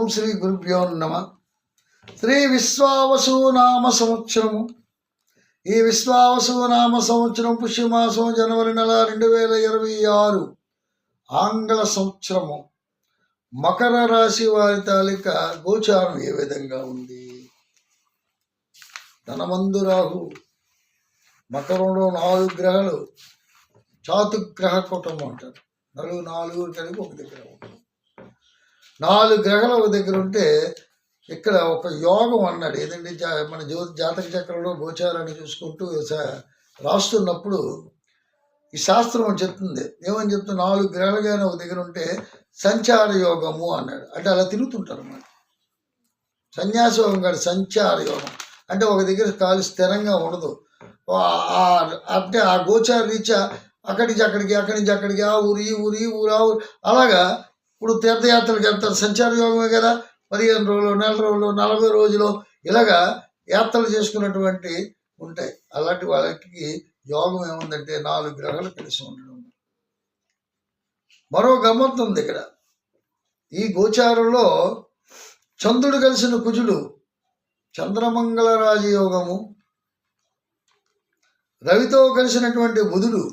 ఓం శ్రీ గురుభ్యో నమ. శ్రీ విశ్వావసు నామ సంవత్సరము. ఈ విశ్వావసు నామ సంవత్సరం పుష్యమాసం జనవరి నెల 2026 ఆంగ్ల సంవత్సరము. మకర రాశి వారి తాలూకా గోచారం ఏ విధంగా ఉంది? ధనమందు రాహు. మకరంలో 4 గ్రహాలు, చాతుగ్రహ కుటుంబం అంటారు. 4 కలిపి ఒక దగ్గర ఉంటుంది. 4 గ్రహాలు ఒక దగ్గర ఉంటే ఇక్కడ ఒక యోగం అన్నాడు. ఏదంటే మన జాతక చక్రంలో గోచారాన్ని చూసుకుంటూ రాస్తున్నప్పుడు ఈ శాస్త్రం అని చెప్తుంది. ఏమని చెప్తుంది? 4 గ్రహాలు కానీ ఒక దగ్గర ఉంటే సంచార యోగము అన్నాడు. అంటే అలా తిరుగుతుంటారు అన్నమాట. సన్యాస యోగం కాదు, సంచార యోగం. అంటే ఒక దగ్గర కాలు స్థిరంగా ఉండదు. అంటే ఆ గోచార రీత్యా అక్కడి నుంచి అక్కడికి ఆ ఊరు ఈ ఊరు ఈ ఊరు ఆ ఊరు అలాగా. ఇప్పుడు తీర్థయాత్రలకు వెళ్తారు, సంచార యోగమే కదా. 15 రోజులు, నెల రోజులు, 40 రోజులు ఇలాగా యాత్రలు చేసుకున్నటువంటి ఉంటాయి. అలాంటి వాళ్ళకి యోగం ఏముందంటే 4 గ్రహాలు కలిసి ఉండడం. మరో గమ్మత్తు ఉంది ఇక్కడ. ఈ గోచారంలో చంద్రుడు కలిసిన కుజుడు, చంద్రమంగళ రాజయోగము. రవితో కలిసినటువంటి బుధుడు,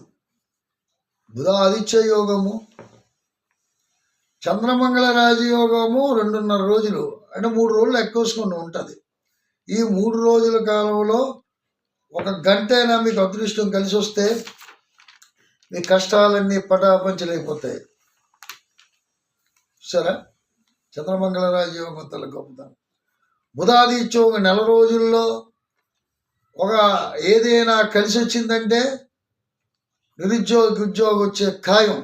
బుధాదిత్య యోగము. చంద్రమంగళ రాజయోగము 2.5 రోజులు, అంటే 3 రోజులు ఎక్కువసుకుని ఉంటుంది. ఈ 3 రోజుల కాలంలో 1 గంట అయినా మీకు అదృష్టం కలిసి వస్తే మీ కష్టాలన్నీ పటాపంచలైపోతాయి. సరే, చంద్రమంగళ రాజయోగం తల గొప్పతనం. బుధాదిత్య యోగం 4 రోజుల్లో ఏదైనా కలిసి వచ్చిందంటే ఉద్యోగం వచ్చే ఖాయం.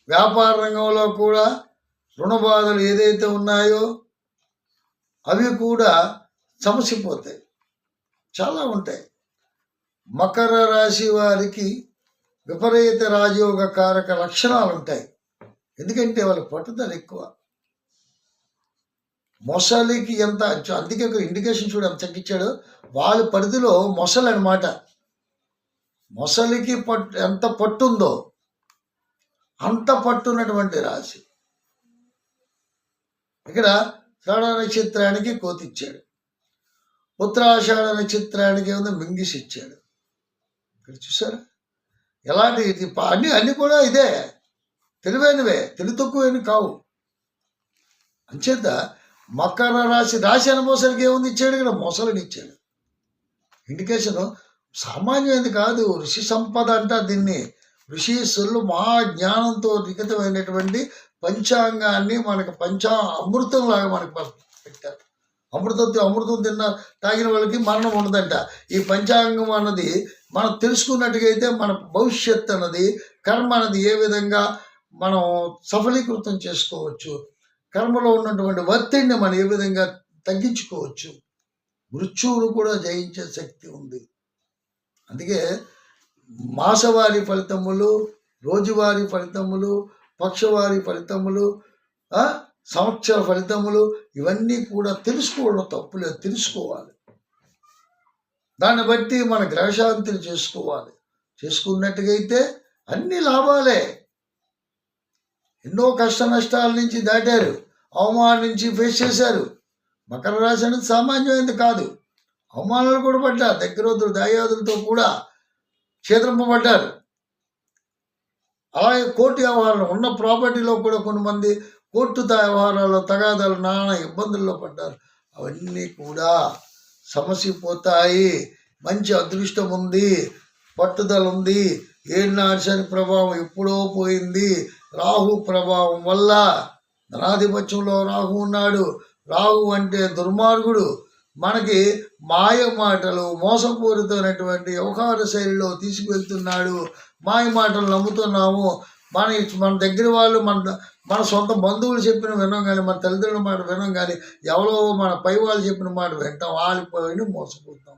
వ్యాపార రంగంలో కూడా రుణ బాధలు ఏదైతే ఉన్నాయో అవి కూడా సమసిపోతాయి. చాలా ఉంటాయి. మకర రాశి వారికి విపరీత రాజయోగ కారక లక్షణాలు ఉంటాయి. ఎందుకంటే వాళ్ళ పట్టుదల ఎక్కువ. మొసలికి ఎంత, అందుకే ఒక ఇండికేషన్ చూడ ఎంత తగ్గించాడు. వాళ్ళ పరిధిలో మొసలు అనమాట. మొసలికి ఎంత పట్టుందో అంత పట్టున్నటువంటి రాశి. ఇక్కడ శ్రవణ నక్షత్రానికి కోతిచ్చాడు, ఉత్తరాషాఢ నక్షత్రానికి ఏమో మింగిసి ఇచ్చాడు. ఇక్కడ చూసారా ఎలాంటి అన్ని కూడా ఇదే తెలివైనవే, తెలివి తక్కువని కావు. అంచేత మకర రాశి అనుభవసరికి ఏముంది ఇచ్చాడు? ఇక్కడ మొసలిని ఇచ్చాడు. ఇండికేషన్ సామాన్యమైనది కాదు. ఋషి సంపద అంటారు దీన్ని. ఋషీశ్వరులు మహా జ్ఞానంతో లిఖితమైనటువంటి పంచాంగాన్ని మనకు అమృతంలాగా మనకు పెట్టారు. అమృతం తాగిన వాళ్ళకి మరణం ఉండదంట. ఈ పంచాంగం అన్నది మనం తెలుసుకున్నట్టుగా అయితే మన భవిష్యత్ అన్నది, కర్మ అన్నది ఏ విధంగా మనం సఫలీకృతం చేసుకోవచ్చు, కర్మలో ఉన్నటువంటి ఒత్తిడిని మనం ఏ విధంగా తగ్గించుకోవచ్చు, మృత్యువును కూడా జయించే శక్తి ఉంది. అందుకే మాసవారి ఫలితములు, రోజువారీ ఫలితములు, పక్షవారి ఫలితములు, సంవత్సర ఫలితములు ఇవన్నీ కూడా తెలుసుకోవడం తప్పులేదు. తెలుసుకోవాలి. దాన్ని బట్టి మన గ్రహశాంతిని చేసుకోవాలి. చేసుకున్నట్టుగైతే అన్ని లాభాలే. ఎన్నో కష్ట నష్టాల నుంచి దాటారు, అవమానం నుంచి ఫేస్ చేశారు. మకర రాశి అనేది సామాన్యమైనది కాదు. అవమానాలు కూడా పడ్డారు. దగ్గరోదులు దాయాదులతో కూడా క్షేత్రింపబడ్డారు. అలాగే కోర్టు వ్యవహారాలు ఉన్న ప్రాపర్టీలో కూడా కొంతమంది కోర్టు వ్యవహారాల్లో తగాదాలు నానా ఇబ్బందుల్లో పడ్డారు. అవన్నీ కూడా సమసిపోతాయి. మంచి అదృష్టం ఉంది, పట్టుదల ఉంది. ఏనాడు శని ప్రభావం ఎప్పుడో పోయింది. రాహు ప్రభావం వల్ల ధనాధిపత్యంలో రాహు ఉన్నాడు. రాహు అంటే దుర్మార్గుడు. మనకి మాయ మాటలు, మోసపూరితమైనటువంటి వ్యవహార శైలిలో తీసుకువెళ్తున్నాడు. మాయ మాటలు నమ్ముతున్నాము. మన దగ్గర వాళ్ళు, మన సొంత బంధువులు చెప్పిన వినం కానీ, మన తల్లిదండ్రుల మాట వినం కానీ, ఎవరో మన పై వాళ్ళు చెప్పిన మాట వింటాం. ఆలిపోయి మోసపోతాం.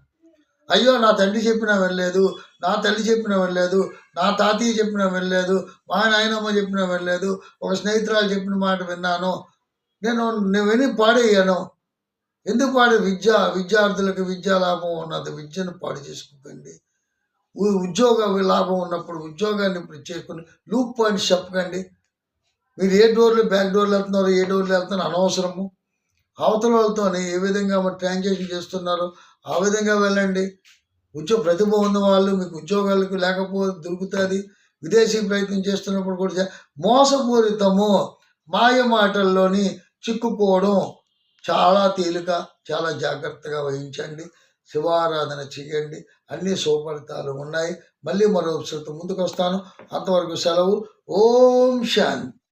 అయ్యో, నా తండ్రి చెప్పినా వెళ్ళలేదు, నా తల్లి చెప్పినా వెళ్ళలేదు, నా తాతయ్య చెప్పినా వెళ్ళలేదు, మా నాయనమ్మ చెప్పినా వెళ్ళలేదు, ఒక స్నేహితురాలు చెప్పిన మాట విన్నాను, నేను విని పాడేయాను. ఎందుకు విద్యార్థులకు విద్యా లాభం ఉన్నది. విద్యను పాడు చేసుకోకండి. ఉద్యోగ లాభం ఉన్నప్పుడు ఉద్యోగాన్ని ఇప్పుడు చేసుకుని లూప్ పాయింట్స్ చెప్పకండి. మీరు ఏ డోర్లు బ్యాక్ డోర్లు వెళ్తున్నారో ఏ డోర్లు వెళ్తున్నారో అనవసరము. అవతల వాళ్ళతో ఏ విధంగా మరి ట్రాన్సాక్షన్ చేస్తున్నారో ఆ విధంగా వెళ్ళండి. ప్రతిభ ఉన్న వాళ్ళు మీకు ఉద్యోగాలకు లేకపోతే దొరుకుతుంది. విదేశీ ప్రయత్నం చేస్తున్నప్పుడు కూడా మోసపూరితము మాయ మాటల్లోని చిక్కుకోవడం చాలా తేలిక. చాలా జాగ్రత్తగా వహించండి. శివారాధన చేయండి. అన్ని శుభఫలితాలు ఉన్నాయి. మళ్ళీ మరో ముందుకు వస్తాను. అంతవరకు సెలవు. ఓం శాంతి.